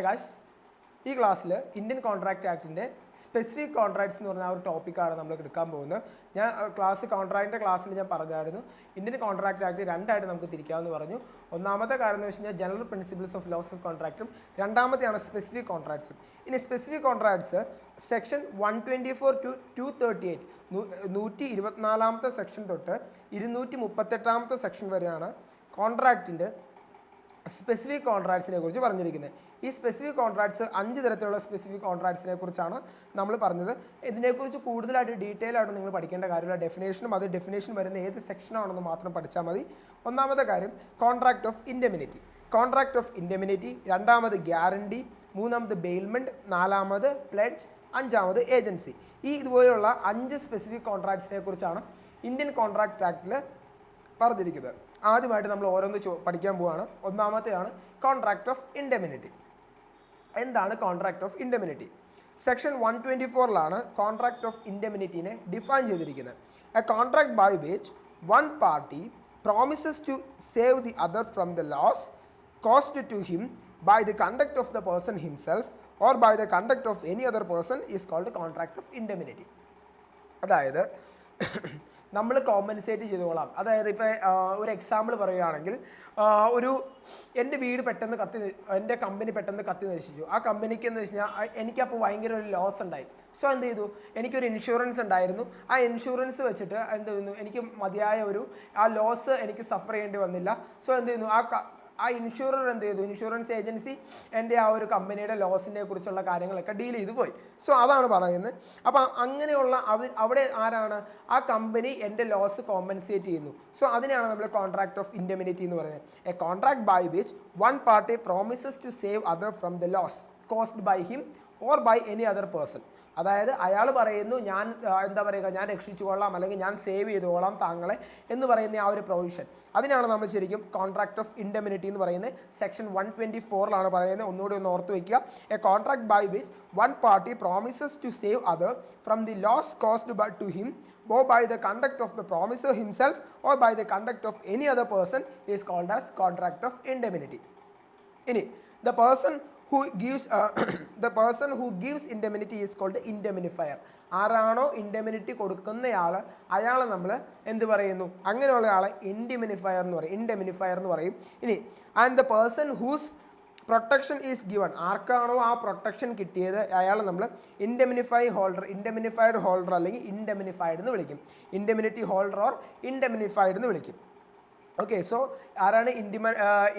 Guys, ഈ ക്ലാസ്സിൽ Indian contract ആക്ടിൻ്റെ specific contracts എന്ന് പറഞ്ഞ ആ ഒരു ടോപ്പിക്കാണ് നമ്മൾ എടുക്കാൻ പോകുന്നത്. ഞാൻ കോൺട്രാക്റ്റിൻ്റെ ക്ലാസ്സിൽ ഞാൻ പറഞ്ഞായിരുന്നു ഇന്ത്യൻ കോൺട്രാക്ട് ആക്ട് രണ്ടായിട്ട് നമുക്ക് തിരിക്കാമെന്ന് പറഞ്ഞു. ഒന്നാമത്തെ കാര്യം എന്ന് വെച്ച് കഴിഞ്ഞാൽ general principles of laws of കോൺട്രാക്റ്റും, രണ്ടാമത്തെയാണ് സ്പെസിഫിക് കോൺട്രാക്ട്സും. ഇനി specific contracts section 124 to 238 124 section തൊട്ട് 238 സെക്ഷൻ വരെയാണ് കോൺട്രാക്റ്റിൻ്റെ സ്പെസിഫിക് കോൺട്രാക്ട്സിനെ കുറിച്ച് പറഞ്ഞിരിക്കുന്നത്. ഈ സ്പെസിഫിക് കോൺട്രാക്ട്സ് 5 തരത്തിലുള്ള സ്പെസിഫിക് കോൺട്രാക്ട്സിനെ കുറിച്ചാണ് നമ്മൾ പറഞ്ഞത്. ഇതിനെക്കുറിച്ച് കൂടുതലായിട്ട് ഡീറ്റെയിൽ ആയിട്ട് നിങ്ങൾ പഠിക്കേണ്ട കാര്യമില്ല. ഡെഫിനേഷനും അത് ഡെഫിനേഷൻ വരുന്ന ഏത് സെക്ഷനാണെന്ന് മാത്രം പഠിച്ചാൽ മതി. ഒന്നാമത്തെ കാര്യം contract of indemnity. Contract of indemnity, രണ്ടാമത് ഗ്യാരണ്ടി, മൂന്നാമത് ബെയിൽമെൻറ്റ്, നാലാമത് പ്ലെഡ്ജ്, അഞ്ചാമത് ഏജൻസി. ഇതുപോലെയുള്ള 5 സ്പെസിഫിക് കോൺട്രാക്ട്സിനെ കുറിച്ചാണ് ഇന്ത്യൻ കോൺട്രാക്ട് ആക്ടിൽ പറഞ്ഞിരിക്കുന്നത്. ആദ്യമായിട്ട് നമ്മൾ ഓരോന്ന് പഠിക്കാൻ പോവുകയാണ്. ഒന്നാമത്തെയാണ് കോൺട്രാക്ട് ഓഫ് ഇൻഡെമിനിറ്റി. എന്താണ് contract of indemnity? Section 124 contract of ഇൻഡെമിനിറ്റിനെ ഡിഫൈൻ ചെയ്തിരിക്കുന്നത്. A contract by which one party promises to save the other from the loss caused to him by the conduct of the person himself or by the conduct of any other person is called contract of indemnity. അതായത് നമ്മൾ compensate ചെയ്തോളാം. അതായത് ഇപ്പോൾ ഒരു example പറയുകയാണെങ്കിൽ, എൻ്റെ വീട് പെട്ടെന്ന് എൻ്റെ കമ്പനി പെട്ടെന്ന് കത്തി നശിച്ചു. ആ കമ്പനിക്ക് എന്ന് വെച്ച് കഴിഞ്ഞാൽ എനിക്കപ്പോൾ ഭയങ്കര ഒരു ലോസ് ഉണ്ടായി. സോ എന്ത് ചെയ്തു, എനിക്കൊരു ഇൻഷുറൻസ് ഉണ്ടായിരുന്നു. ആ ഇൻഷുറൻസ് വെച്ചിട്ട് എന്ത് ചെയ്യുന്നു, എനിക്ക് മതിയായ ആ ലോസ് എനിക്ക് സഫർ ചെയ്യേണ്ടി വന്നില്ല. സോ എന്ത് ചെയ്യുന്നു, ആ ഇൻഷുറർ എന്ത് ചെയ്തു, ഇൻഷുറൻസ് ഏജൻസി എൻ്റെ ആ ഒരു കമ്പനിയുടെ ലോസിനെ കുറിച്ചുള്ള കാര്യങ്ങളൊക്കെ ഡീൽ ചെയ്തു പോയി. സോ അതാണ് പറയുന്നത്. അപ്പം അങ്ങനെയുള്ള അവിടെ ആരാണ്, ആ കമ്പനി എൻ്റെ ലോസ് കോമ്പൻസേറ്റ് ചെയ്യുന്നു. സോ അതിനെയാണ് നമ്മൾ കോൺട്രാക്ട് ഓഫ് ഇൻഡെമിനിറ്റി എന്ന് പറയുന്നത്. A contract by which one party promises to save other from the loss caused by him or by any other person. അതായത് അയാൾ പറയുന്നു, ഞാൻ എന്താ പറയുക, ഞാൻ രക്ഷിച്ചു കൊള്ളാം അല്ലെങ്കിൽ ഞാൻ സേവ് ചെയ്തുകൊള്ളാം താങ്കളെ എന്ന് പറയുന്ന ആ ഒരു പ്രൊവിഷൻ, അതിനാണ് നമ്മൾ ശരിക്കും കോൺട്രാക്ട് ഓഫ് ഇൻഡെമിനിറ്റി എന്ന് പറയുന്നത്. സെക്ഷൻ 124 പറയുന്നത്. ഒന്നുകൂടി ഒന്ന് ഓർത്ത് വയ്ക്കുക. A contract by which one party promises to save other from the loss caused to him or by the conduct of the promiser himself or by the conduct of any other person is called as contract of indemnity. ഇനി the person who gives indemnity is called indemnifier. ആരാണോ indemnity കൊടുക്കുന്നയാൾ, അയാളെ നമ്മൾ എന്ത് പറയുന്നു, അങ്ങനെയുള്ള ആളെ ഇൻഡെമിനിഫയർ എന്ന് പറയും. ഇനി and the person whose protection is given, ആർക്കാണോ ആ പ്രൊട്ടക്ഷൻ കിട്ടിയത് അയാളെ നമ്മൾ ഇൻഡെമിനിഫൈഡ് ഹോൾഡർ അല്ലെങ്കിൽ ഇൻഡെമിനിഫൈഡ് എന്ന് വിളിക്കും. ഇൻഡെമിനിറ്റി ഹോൾഡർ ഓർ ഇൻഡെമിനിഫൈഡ് എന്ന് വിളിക്കും. ഓക്കെ, സോ ആരാണ്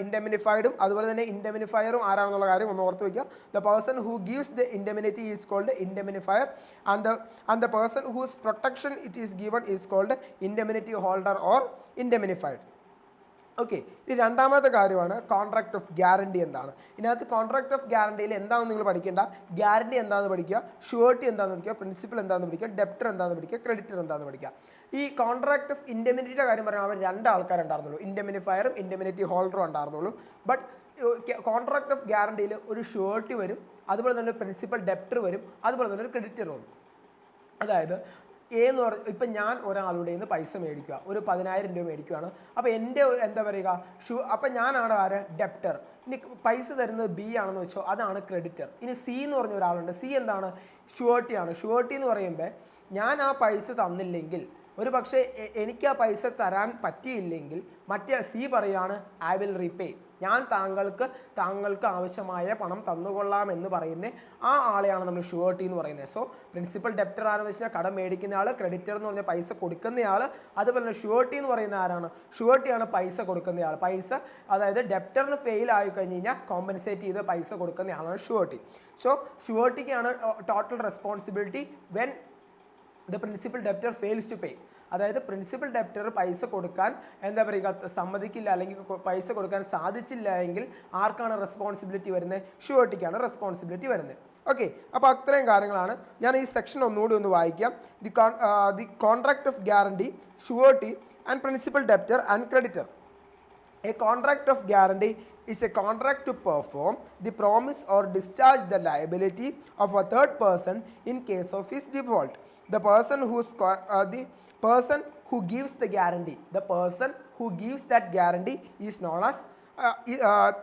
ഇൻഡെമിനിഫൈഡും അതുപോലെ തന്നെ ഇൻഡെമിനിഫയറും ആരാണെന്നുള്ള കാര്യം ഒന്ന് ഓർത്ത് വയ്ക്കുക. The person who gives the indemnity is called indemnifier and the person whose protection it is given is called indemnity holder or indemnified. Okay, ഇനി രണ്ടാമത്തെ കാര്യമാണ് കോൺട്രാക്ട് ഓഫ് ഗ്യാരണ്ടി. എന്താണ് ഇതിനകത്ത് കോൺട്രാക്ട് ഓഫ് ഗ്യാരണ്ടിയിൽ എന്താണെന്ന് നിങ്ങൾ പഠിക്കേണ്ട. ഗ്യാരണ്ടി എന്താണെന്ന് പഠിക്കുക, ഷുവർട്ടി എന്താണെന്ന് പഠിക്കുക, പ്രിൻസിപ്പൽ എന്താണെന്ന് പഠിക്കുക, ഡെപ്റ്റർ എന്താണെന്ന് പഠിക്കുക, ക്രെഡിറ്റർ എന്താണെന്ന് പഠിക്കുക. ഈ കോൺട്രാക്ട് ഓഫ് ഇൻഡെമിനിറ്റിയുടെ കാര്യം പറയുമ്പോൾ അവർ 2 ആൾക്കാരുണ്ടായിരുന്നുള്ളൂ, ഇൻഡെമിനിഫയറും ഇൻഡെമിനിറ്റി ഹോൾഡറും ഉണ്ടായിരുന്നുള്ളൂ. ബട്ട് കോൺട്രാക്ട് ഓഫ് ഗ്യാരണ്ടിയിൽ ഒരു ഷുവർട്ടി വരും, അതുപോലെ തന്നെ പ്രിൻസിപ്പൽ ഡെപ്റ്റർ വരും, അതുപോലെ തന്നെ ഒരു ക്രെഡിറ്റർ വരും. അതായത് ഇപ്പം ഞാൻ ഒരാളുടെ നിന്ന് പൈസ മേടിക്കുക, ഒരു 10,000 രൂപ മേടിക്കുകയാണ്. അപ്പോൾ എൻ്റെ എന്താ പറയുക, അപ്പം ഞാനാണ് ആര്, ഡെപ്റ്റർ. ഇനി പൈസ തരുന്നത് ബി ആണെന്ന് വെച്ചോ, അതാണ് ക്രെഡിറ്റർ. ഇനി സി എന്ന് പറഞ്ഞ ഒരാളുണ്ട്. സി എന്താണ്, ഷുവർട്ടിയാണ്. ഷുവർട്ടി എന്ന് പറയുമ്പോൾ ഞാൻ ആ പൈസ തന്നില്ലെങ്കിൽ, ഒരു പക്ഷേ എനിക്ക് ആ പൈസ തരാൻ പറ്റിയില്ലെങ്കിൽ മറ്റേ സി പറയാണ് ഐ വിൽ റീപേ, ഞാൻ താങ്കൾക്ക് ആവശ്യമായ പണം തന്നുകൊള്ളാം എന്ന് പറയുന്ന ആ ആളെയാണ് നമ്മൾ ഷുവർട്ടി എന്ന് പറയുന്നത്. സോ പ്രിൻസിപ്പൽ ഡെപ്റ്റർ ആരെന്ന് വെച്ചാൽ കടം മേടിക്കുന്ന ആൾ, ക്രെഡിറ്റർ എന്ന് പറഞ്ഞാൽ പൈസ കൊടുക്കുന്നയാൾ, അതുപോലെ തന്നെ ഷുവർട്ടി എന്ന് പറയുന്ന ആരാണ്, ഷുവർട്ടിയാണ് പൈസ കൊടുക്കുന്നയാൾ. പൈസ അതായത് ഡെപ്റ്ററിന് ഫെയിൽ ആയി കഴിഞ്ഞ് കഴിഞ്ഞാൽ കോമ്പൻസേറ്റ് ചെയ്ത് പൈസ കൊടുക്കുന്നയാളാണ് ഷുവർട്ടി. സോ ഷുവർട്ടിക്കാണ് total responsibility when the principal debtor fails to pay. അതായത് പ്രിൻസിപ്പൽ ഡെപ്റ്റർ പൈസ കൊടുക്കാൻ എന്താ പറയുക സമ്മതിക്കില്ല അല്ലെങ്കിൽ പൈസ കൊടുക്കാൻ സാധിച്ചില്ല എങ്കിൽ ആർക്കാണ് റെസ്പോൺസിബിലിറ്റി വരുന്നത്, ഷുവർട്ടിക്കാണ് റെസ്പോൺസിബിലിറ്റി വരുന്നത്. ഓക്കെ, അപ്പോൾ അത്രയും കാര്യങ്ങളാണ്. ഞാൻ ഈ സെക്ഷൻ ഒന്നുകൂടി ഒന്ന് വായിക്കാം. The contract of guarantee, surety and principal debtor and creditor. A contract of guarantee is a contract to perform the promise or discharge the liability of a third person in case of his default. The person who gives the guarantee, the person who gives that guarantee is known as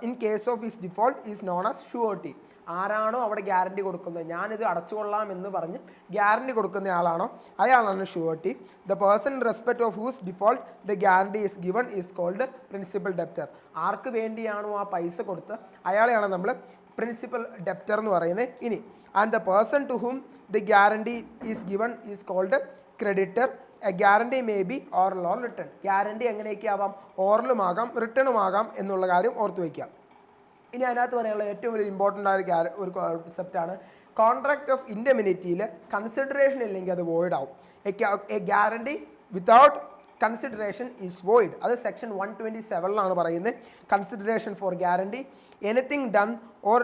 in case of his default is known as surety. ആരാണോ അവിടെ guarantee കൊടുക്കുന്നത്, ഞാനിത് അടച്ചുകൊള്ളാം എന്ന് പറഞ്ഞ് guarantee കൊടുക്കുന്ന ആളാണോ അയാളാണ് surety. The person in respect of whose default the guarantee is given is called principal debtor. ആർക്ക് വേണ്ടിയാണോ ആ പൈസ കൊടുത്ത് അയാളെയാണ് നമ്മൾ പ്രിൻസിപ്പൽ ഡെപ്റ്റർ എന്ന് പറയുന്നത്. ഇനി and the person to whom the guarantee is given is called creditor. A guarantee may be oral or written. Guarantee എങ്ങനെയൊക്കെ ആവാം, ഓറലുമാകാം റിട്ടേണുമാകാം എന്നുള്ള കാര്യം ഓർത്ത് വയ്ക്കാം. ഇനി അതിനകത്ത് പറയാനുള്ള ഏറ്റവും വലിയ ഇമ്പോർട്ടൻ്റ് ആയ ഒരു കോൺസെപ്റ്റാണ് കോൺട്രാക്ട് ഓഫ് ഇൻഡെമിനിറ്റിയിൽ കൺസിഡറേഷൻ ഇല്ലെങ്കിൽ അത് വോയിഡ് ആവും. A guarantee without consideration is void. അത് സെക്ഷൻ 127 പറയുന്നത്. Consideration four guarantee anything done or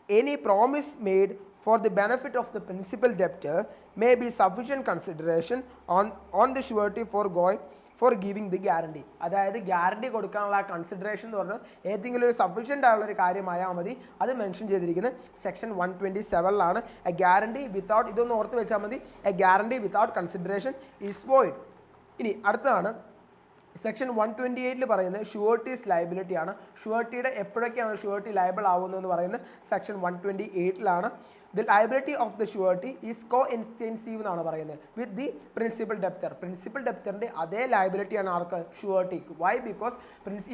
any promise made for the benefit of the principal debtor may be sufficient consideration on the surety for giving the guarantee. അതായത് guarantee കൊടുക്കാനുള്ള consideration എന്ന് പറഞ്ഞാൽ ഏതെങ്കിലും ഒരു sufficient ആയുള്ളൊരു കാര്യമായാൽ മതി. അത് mention ചെയ്തിരിക്കുന്നത് section 127 A guarantee without, ഇതൊന്ന് ഓർത്ത് വെച്ചാൽ മതി, A guarantee without consideration is void. ഇനി അടുത്തതാണ് സെക്ഷൻ 128 പറയുന്നത് ഷുവർട്ടീസ് ലയബിലിറ്റി ആണ്. ഷുവർട്ടിയുടെ എപ്പോഴൊക്കെയാണ് ഷുവർട്ടി ലയബിൾ ആവുന്നതെന്ന് പറയുന്നത് section 128 the liability of the surety is coextensive എന്നാണ് പറയുന്നത് with the principal debtor. Principal ഡെപ്റ്ററിൻ്റെ അതേ ലയബിലിറ്റിയാണ് ആർക്ക്, ഷുവർട്ടിക്ക്. Why? Because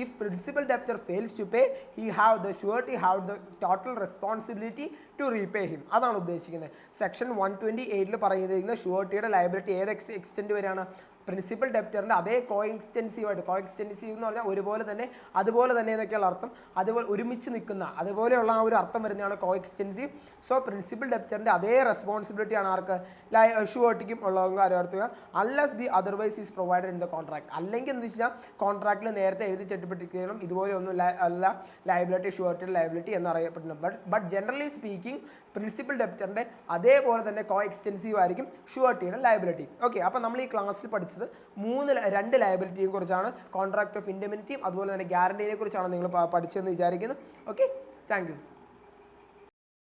if principal debtor fails to pay he have the surety have the total responsibility to repay him. അതാണ് ഉദ്ദേശിക്കുന്നത്. Section 128 പറയുന്നത് ഷുവർട്ടിയുടെ ലയബിലിറ്റി ഏത് എക്സ്റ്റെൻറ്റ് വരെയാണ്, പ്രിൻസിപ്പൽ ഡെപ്റ്ററിൻ്റെ അതേ കോഎക്സ്റ്റെൻസീവായിട്ട്. കോഎക്സ്റ്റെൻസീവ് എന്ന് പറഞ്ഞാൽ അതുപോലെ തന്നെ എന്നൊക്കെയുള്ള അർത്ഥം, അതുപോലെ ഒരുമിച്ച് നിൽക്കുന്ന അതുപോലെയുള്ള ആ ഒരു അർത്ഥം വരുന്നതാണ് കോഎക്സ്റ്റെൻസീവ്. സോ പ്രിൻസിപ്പൽ ഡെപ്റ്ററിൻ്റെ അതേ റെസ്പോൺസിബിലിറ്റിയാണ് ആർക്ക്, ഷുവർട്ടിക്കും ഉള്ളവർക്ക് അറിയാത്തുക. Unless the otherwise is provided in the contract. അല്ലെങ്കിൽ എന്ന് വെച്ചാൽ കോൺട്രാക്റ്റിൽ നേരത്തെ എഴുതി ചെട്ടിപ്പെട്ടിരിക്കണം ഇതുപോലെ ഒന്നും അല്ല ലയബിലിറ്റി, ഷുവർട്ടിയുടെ ലയബിലിറ്റി എന്നറിയപ്പെടുന്നു. ബട്ട് ജനറലി സ്പീക്കിംഗ് പ്രിൻസിപ്പൽ ഡെപ്റ്ററിൻ്റെ അതേപോലെ തന്നെ കോഎക്സ്റ്റെൻസീവ് ആയിരിക്കും ഷുവർട്ടിയുടെ ലയബിലിറ്റി. ഓക്കെ, അപ്പോൾ നമ്മൾ ഈ ക്ലാസ്സിൽ പഠിച്ചത് രണ്ട് ലയബിലിറ്റിയെ കുറിച്ചാണ്. കോൺട്രാക്ട് ഓഫ് ഇൻഡെമിനിറ്റിയും അതുപോലെ തന്നെ ഗ്യാരണ്ടിയെ കുറിച്ചാണ് നിങ്ങൾ പഠിച്ചതെന്ന് വിചാരിക്കുന്നു. Okay, thank you.